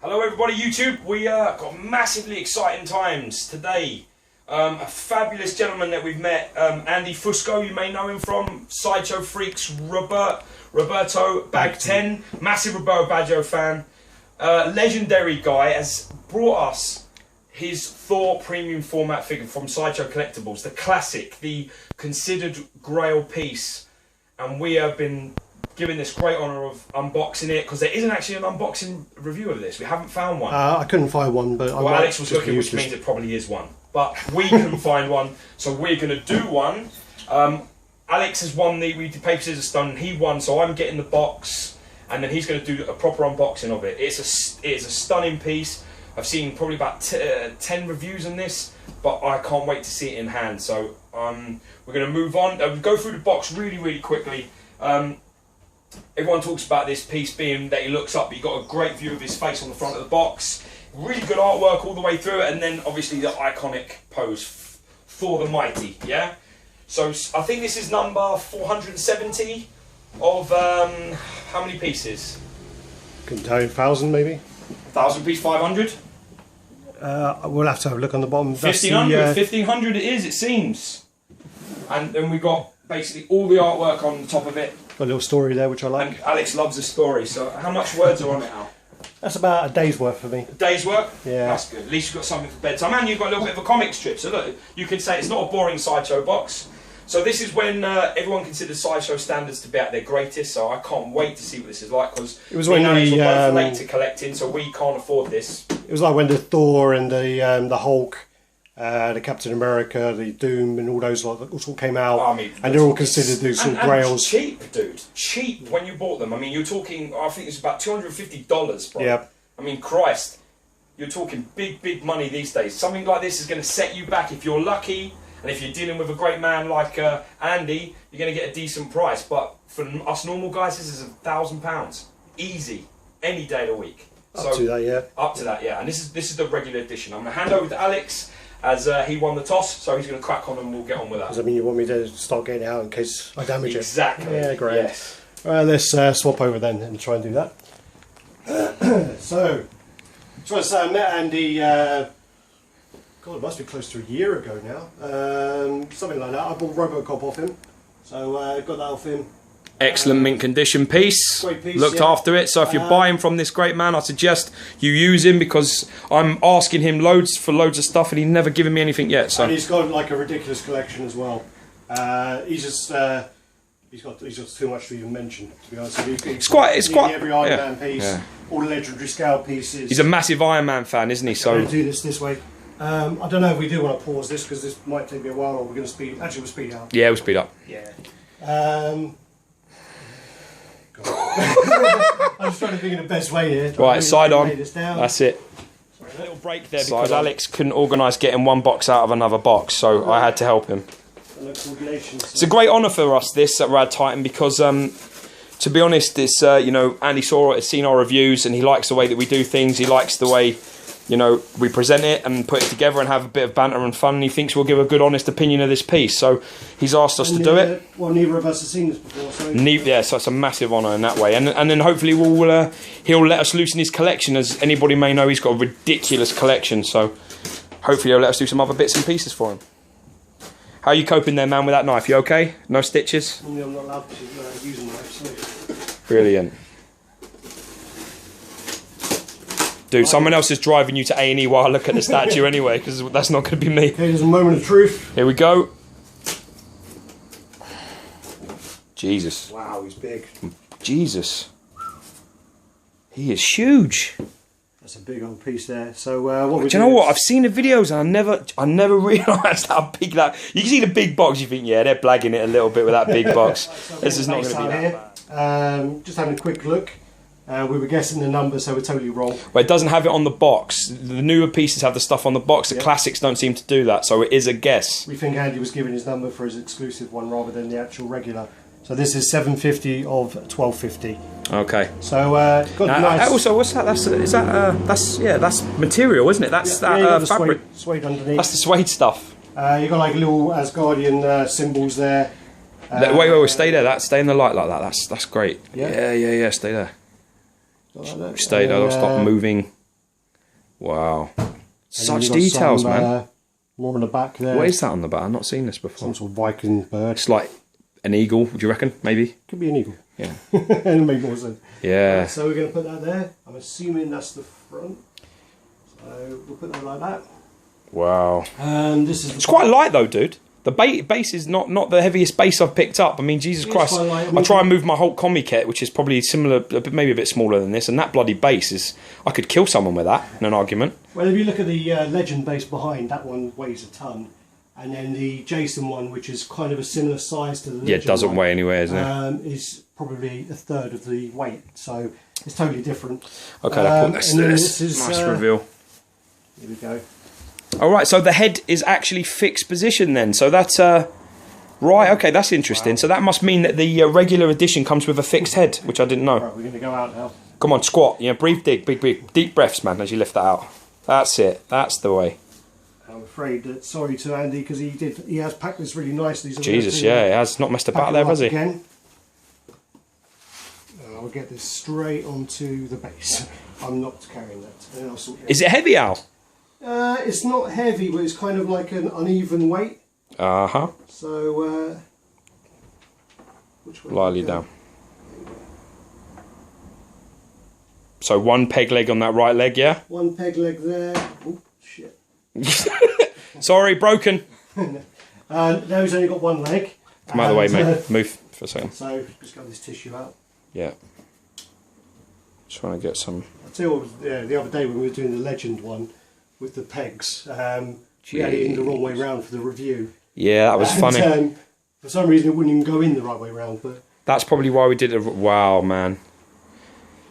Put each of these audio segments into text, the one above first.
Hello everybody YouTube, we got massively exciting times today. A fabulous gentleman that we've met, Andy Fusco, you may know him from Sideshow Freaks, Roberto Bag 10, massive Roberto Baggio fan. Legendary guy has brought us his Thor premium format figure from Sideshow Collectibles, the classic, the considered grail piece, and we have been given this great honour of unboxing it, because there isn't actually an unboxing review of this. We haven't found one. I couldn't find one, but well, Alex was looking, which means it probably is one. But we couldn't find one, so we're going to do one. Alex has won the, we did paper, scissors, stone, he won, so I'm getting the box, and then he's going to do a proper unboxing of it. It is a stunning piece. I've seen probably about 10 reviews on this, but I can't wait to see it in hand. So we're going to move on. Go through the box really quickly. Everyone talks about this piece being that he looks up, but you got a great view of his face on the front of the box. Really good artwork all the way through it, and then obviously the iconic pose, Thor the Mighty, yeah? So I think this is number 470 of, how many pieces? Couldn't tell you, 1,000 maybe? 1,000 piece, 500? We'll have to have a look on the bottom. 1,500, 1,500 it is, it seems. And then we got basically all the artwork on the top of it. Got a little story there, which I like. And Alex loves a story, so how much words are on it now? That's about a day's worth for me. A day's work? Yeah. That's good. At least you've got something for bedtime. And you've got a little bit of a comic strip, so look, you can say it's not a boring Sideshow box. So this is when everyone considers Sideshow standards to be at their greatest, so I can't wait to see what this is like, because it was when we're both late to collecting, so we can't afford this. It was like when the Thor and the Hulk, the Captain America, the Doom, and all those all came out, I mean, and they're all considered these sort of grails. Cheap, dude. Cheap when you bought them. I mean, you're talking, I think it's about $250, bro. Yep. I mean, Christ, you're talking big money these days. Something like this is going to set you back if you're lucky, and if you're dealing with a great man like Andy, you're going to get a decent price. But for us normal guys, this is £1,000, easy, any day of the week. Up to that, yeah. Up to that, yeah. And this is the regular edition. I'm going to hand over to Alex, as he won the toss, so he's going to crack on and we'll get on with that. Does that mean you want me to start getting it out in case I damage it? Exactly. Yeah, great. Yes. Let's swap over then and try and do that. So, just want to say I met Andy, God, it must be close to a year ago now. Something like that. I bought Robocop off him, so got that off him. Excellent mint condition piece. Great piece, looked yeah. after it. So if you're buying from this great man, I suggest you use him, because I'm asking him loads of stuff and he's never given me anything yet. So. And he's got like a ridiculous collection as well. He's got too much to even mention, to be honest with you. It's quite every Iron Man piece, all the legendary scale pieces. He's a massive Iron Man fan, isn't he? So I'm going to do this way. I don't know if we do want to pause this, because this might take me a while, or we're going to speed. Actually, we'll speed it up. Yeah, we'll speed up. Yeah. I'm just trying to think of the best way here. Right, side on. That's it. Sorry, a little break there because Alex couldn't organise getting one box out of another box, so I had to help him. It's a great honour for us, this at RaddTitan, because to be honest, it's you know, Andy saw it, has seen our reviews, and he likes the way that we do things. He likes the way, you know, we present it and put it together and have a bit of banter and fun, and he thinks we'll give a good honest opinion of this piece, so he's asked us to do it. Well, neither of us have seen this before, so yeah, so it's a massive honour in that way, and then hopefully he'll let us loosen his collection. As anybody may know, he's got a ridiculous collection, so hopefully he'll let us do some other bits and pieces for him. How are you coping there, man, with that knife? You okay? No stitches? I'm not allowed to use a knife, so. Brilliant. Dude, someone else is driving you to A&E while I look at the statue anyway, because that's not going to be me. Okay, there's a moment of truth. Here we go. Jesus. Wow, he's big. Jesus. He is huge. That's a big old piece there. So what? Do you know what? I've seen the videos and I never realised how big that. You can see the big box. You think, yeah, they're blagging it a little bit with that big box. This is not going to be that bad. Just having a quick look. We were guessing the number, so we're totally wrong. Well, it doesn't have it on the box. The newer pieces have the stuff on the box. The classics don't seem to do that, so it is a guess. We think Andy was given his number for his exclusive one rather than the actual regular. So this is 750 of 1250. Okay. So got nice. Also, what's that? That's material, isn't it? That's fabric. Suede underneath. That's the suede stuff. You got like little Asgardian symbols there. Wait, stay there. Stay in the light like that. That's great. Yeah. Stay there. Like that. Stay there. Don't stop moving. Wow. Such details, man. More on the back there. What is that on the back? I've not seen this before. Some sort of Viking bird. It's like an eagle, do you reckon? Maybe? Could be an eagle. Yeah. It'll make more sense. Yeah. Right, so we're going to put that there. I'm assuming that's the front. So we'll put that like that. Wow. This is. It's quite light though, dude. The base is not the heaviest base I've picked up. I mean, Jesus Christ. I try and move my Hulk Combi kit, which is probably similar, maybe a bit smaller than this, and that bloody base is... I could kill someone with that in an argument. Well, if you look at the Legend base behind, that one weighs a ton. And then the Jason one, which is kind of a similar size to the Legend it doesn't one, weigh anywhere, isn't it? is probably a third of the weight. So it's totally different. Okay, let's do this. Nice reveal. Here we go. Alright, so the head is actually fixed position then. So that's... right, okay, that's interesting. Wow. So that must mean that the regular edition comes with a fixed head, which I didn't know. Right, we're going to go out now. Come on, squat. Yeah, breathe big, deep breaths, man, as you lift that out. That's it. That's the way. I'm afraid that, sorry to Andy, because he has packed this really nicely. So Jesus, yeah, he has not messed about there, has he? Again. I'll get this straight onto the base. I'm not carrying that. And I'll sort it out. Is it heavy, Al? It's not heavy, but it's kind of like an uneven weight. Uh-huh. So, which way? Lightly down. So one peg leg on that right leg, yeah? One peg leg there. Oh, shit. Sorry, broken. Now he's only got one leg. Come out of the way, mate. Move for a second. So, just got this tissue out. Yeah. Trying to get some... I'll tell you what, the other day when we were doing the Legend one with the pegs, we had it in the wrong way round for the review. Yeah, that was funny. For some reason it wouldn't even go in the right way round, but... That's probably why we did it. Wow, man.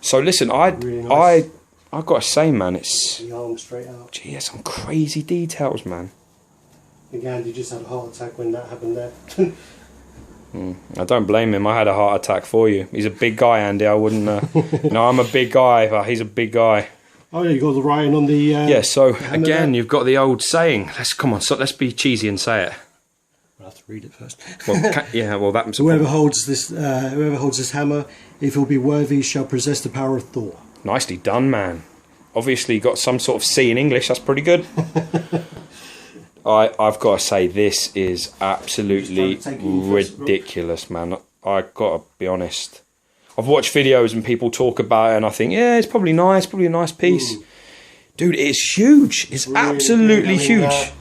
So listen, really nice. I've got to say, man, it's... The arm straight out. Gee, there's some crazy details, man. I think Andy just had a heart attack when that happened there. I don't blame him. I had a heart attack for you. He's a big guy, Andy. I wouldn't... no, I'm a big guy, but he's a big guy. Oh, yeah, you got the writing on the... yeah, so again, you've got the old saying. Come on, so let's be cheesy and say it. I'll have to read it first. Well, yeah, well, that... So whoever holds this hammer, if he'll be worthy, shall possess the power of Thor. Nicely done, man. Obviously got some sort of C in English. That's pretty good. I've got to say, this is absolutely ridiculous, man. I've got to be honest. I've watched videos and people talk about it and I think, yeah, it's probably nice, probably a nice piece. Ooh. Dude, it's huge. It's really, absolutely huge.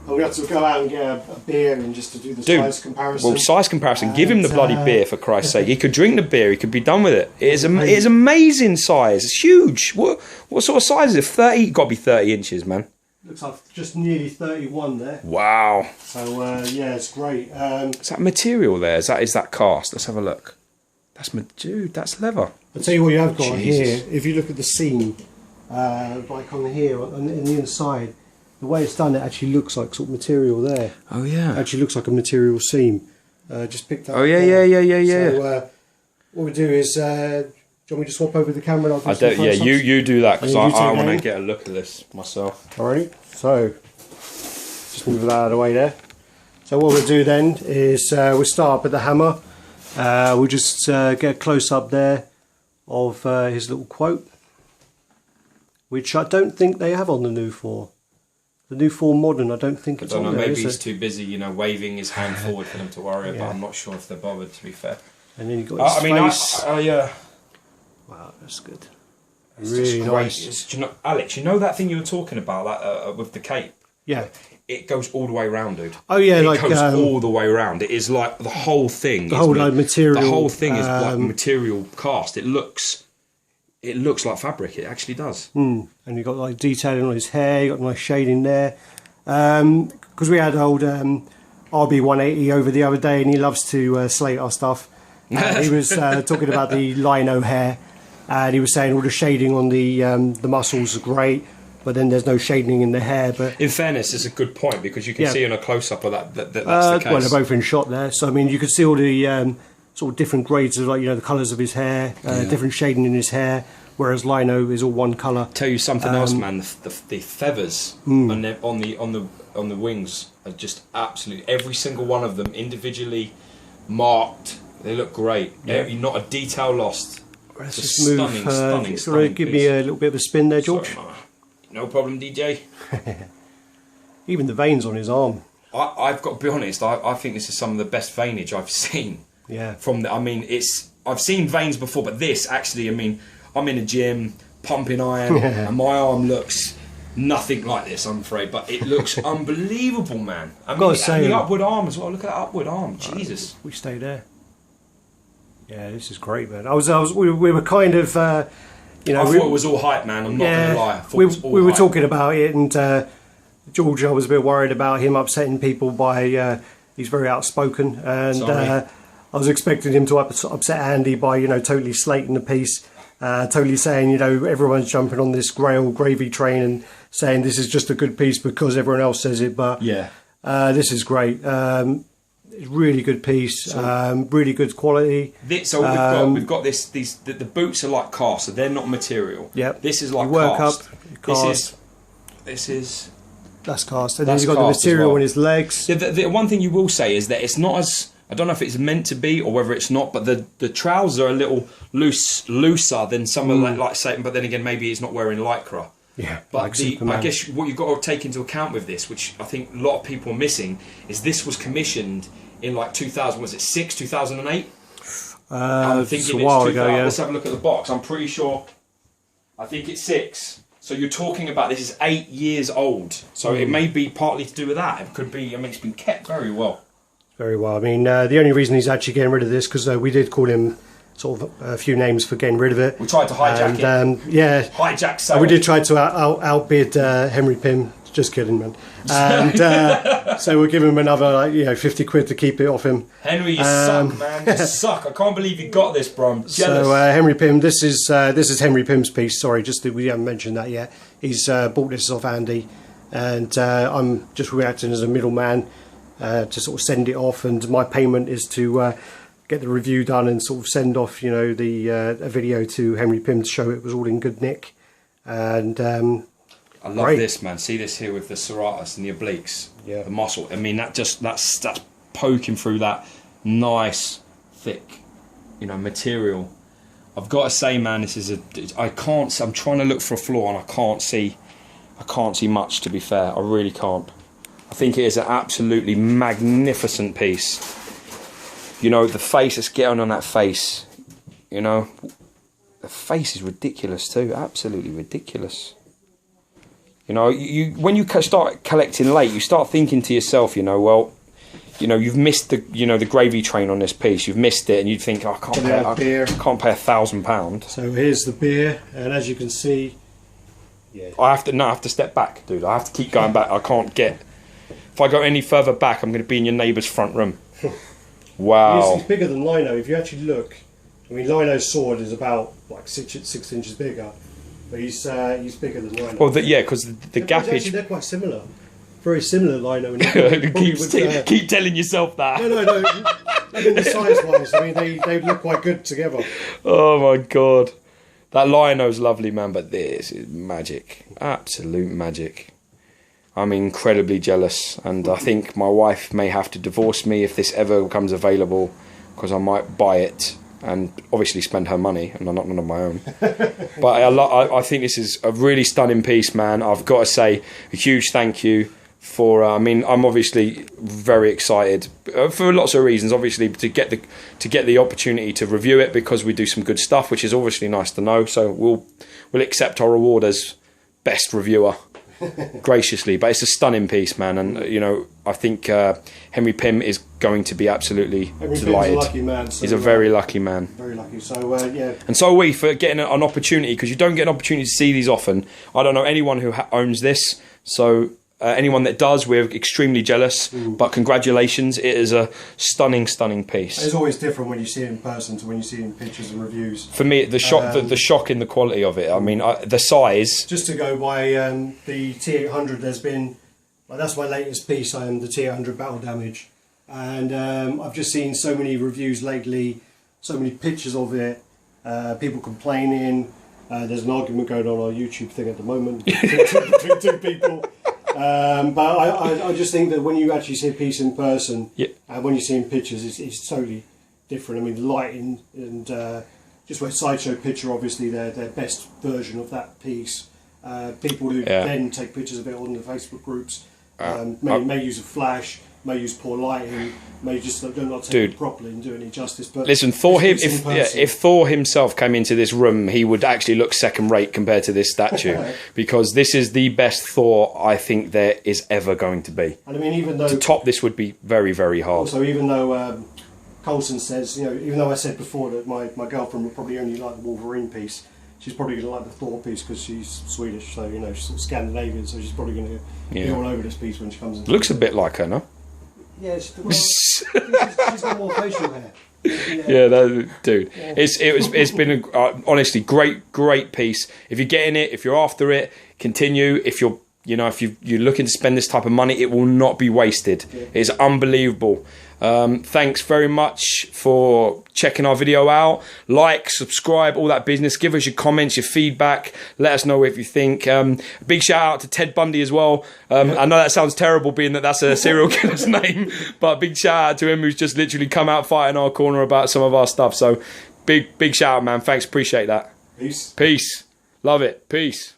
We have to go out and get a beer and just to do the size comparison. Well, size comparison. Give him the bloody beer, for Christ's sake. He could drink the beer. He could be done with it. It is amazing size. It's huge. What sort of size is it? 30? Got to be 30 inches, man. Looks like just nearly 31 there. Wow. So, yeah, it's great. Is that material there? Is that cast? Let's have a look. Dude, that's leather. I'll tell you what you have got here. If you look at the seam, like on here, in the inside, the way it's done, it actually looks like sort of material there. Oh, yeah. It actually looks like a material seam. Just picked up. Oh, yeah. So, what we do is, do you want me to swap over the camera? And I'll do yeah, you do that, because I want to get a look at this myself. Alright, so, just move that out of the way there. So what we'll do then is, we'll start with the hammer. We'll just get a close-up there of his little quote, which I don't think they have on the new Thor. The new Thor Modern, I don't think it's on there. Maybe he's too busy, waving his hand forward for them to worry about. I'm not sure if they're bothered, to be fair. And then you've got his face. Wow, that's good. It's really nice. Alex, you know that thing you were talking about with the cape? Yeah. It goes all the way around, dude. Oh yeah, it goes all the way around. It is like the whole thing. The whole material. The whole thing is like material cast. It looks like fabric. It actually does. And you've got like detailing on his hair. You got nice shading there. Because we had old RB180 over the other day, and he loves to slate our stuff. He was talking about the lino hair, and he was saying all the shading on the muscles are great. But then there's no shading in the hair. But in fairness, it's a good point because you can see in a close-up of that's the case. Well, they're both in shot there, so I mean, you could see all the sort of different grades of the colours of his hair, different shading in his hair. Whereas lino is all one colour. Tell you something else, man. The feathers on the wings are just absolutely every single one of them individually marked. They look great. Yeah. Not a detail lost. Let's just move. Stunning. Give me a little bit of a spin there, George. Sorry, No problem, DJ. Even the veins on his arm. I've got to be honest. I think this is some of the best veinage I've seen. Yeah. From the, I mean, I've seen veins before, but this actually, I mean, I'm in a gym pumping iron, and my arm looks nothing like this, I'm afraid, but it looks unbelievable, man. I mean, the upward arm as well. Look at that upward arm, Jesus. We stay there. Yeah, this is great, man. We were kind of, you know, I thought it was all hype, man. I'm not gonna lie. I thought it was all we were hype. talking about it, and George, I was a bit worried about him upsetting people by he's very outspoken, and I was expecting him to upset Andy by, you know, totally slating the piece, totally saying, you know, everyone's jumping on this grail gravy train and saying this is just a good piece because everyone else says it. But yeah, this is great. It's really good piece, really good quality. We've got this. The boots are like cast, so they're not material. Yep. This is like you work cast. up, cast. This is. That's cast, and then you've got the material on his legs. The one thing you will say is that it's not as, I don't know if it's meant to be or whether it's not, but the trousers are a little looser than some of like Satan. But then again, maybe he's not wearing lycra. Yeah, but like I guess what you've got to take into account with this, which I think a lot of people are missing, is this was commissioned in like 2000. Was it 2008? I'm thinking it's a while ago. Yeah. Let's have a look at the box. I'm pretty sure. I think it's 6. So you're talking about this is 8 years old. So it may be partly to do with that. It could be. I mean, it's been kept very well. Very well. I mean, the only reason he's actually getting rid of this because we did call him sort of a few names for getting rid of it. We tried to hijack it. Yeah, hijack sale. We did try to outbid Henry Pym. Just kidding, man. And so we'll give him another, like, you know, 50 quid to keep it off him. Henry, you suck, man. You suck. I can't believe you got this, bro. I'm jealous. So Henry Pym, this is Henry Pym's piece. Sorry, we haven't mentioned that yet. He's bought this off Andy, and I'm just reacting as a middleman to sort of send it off. And my payment is to get the review done and sort of send off, you know, a video to Henry Pym to show it was all in good nick. And I love this, man. See this here with the serratus and the obliques, the muscle. I mean, that's poking through that nice, thick, you know, material. I've got to say, man, this is I'm trying to look for a flaw and I can't see much. To be fair, I really can't. I think it is an absolutely magnificent piece. You know, the face, let's get on that face. You know, the face is ridiculous too. Absolutely ridiculous. You know, when you start collecting late, you start thinking to yourself, you know, well, you know, you've missed the gravy train on this piece. You've missed it, and you think, oh, I can't pay £1,000. So here's the beer, and as you can see, I have to step back, dude. I have to keep going back. I can't get. If I go any further back, I'm going to be in your neighbour's front room. Wow. He's bigger than Lino. If you actually look, I mean, Lino's sword is about like 6 inches bigger. But he's bigger than Lino. Well, because the gap is. Actually, they're quite similar. Very similar, Lino. Keep telling yourself that. No. I mean, the size-wise, I mean, they look quite good together. Oh my god, that Lino's lovely, man. But this is magic, absolute magic. I'm incredibly jealous, and I think my wife may have to divorce me if this ever becomes available, because I might buy it. And obviously spend her money, and not none of my own. But I think this is a really stunning piece, man. I've got to say a huge thank you for. I mean, I'm obviously very excited for lots of reasons. Obviously, to get the opportunity to review it because we do some good stuff, which is obviously nice to know. So we'll accept our reward as best reviewer graciously. But it's a stunning piece, man, and you know, I think Henry Pym is going to be absolutely delighted. Pym's a lucky man. So, he's a very lucky man. Very lucky. So yeah. And so are we for getting an opportunity, because you don't get an opportunity to see these often. I don't know anyone who owns this, so anyone that does, we're extremely jealous. But congratulations, it is a stunning piece. It's always different when you see it in person to when you see it in pictures and reviews. For me, the shock in the quality of it. I mean, the size. Just to go by the T800, there's been, that's my latest piece. I am the T800 Battle Damage, and I've just seen so many reviews lately, so many pictures of it, people complaining. There's an argument going on our YouTube thing at the moment between two people. But I just think that when you actually see a piece in person, and when you see in pictures, it's totally different. I mean, the lighting and just where Sideshow picture, obviously their best version of that piece. People who then take pictures of it on the Facebook groups may use a flash, may use poor lighting, may just not take it properly and do any justice. But listen, Thor, if Thor himself came into this room, he would actually look second rate compared to this statue, because this is the best Thor I think there is ever going to be. And I mean, even though to top this would be very, very hard. Also, even though Coulson says, even though I said before that my girlfriend would probably only like the Wolverine piece, she's probably going to like the Thor piece because she's Swedish, so she's sort of Scandinavian, so she's probably going to be all over this piece when she comes in. Looks a bit like her, no? Yeah, she's got more facial hair. Dude, it's been honestly great piece. If you're getting it, if you're after it, continue. If you're looking to spend this type of money, it will not be wasted. It's unbelievable. Thanks very much for checking our video out. Like, subscribe, all that business. Give us your comments, your feedback. Let us know what you think. Big shout out to Ted Bundy as well. I know that sounds terrible, being that that's a serial killer's name, but big shout out to him, who's just literally come out fighting our corner about some of our stuff. So big shout out, man. Thanks, appreciate that. Peace. Love it. Peace.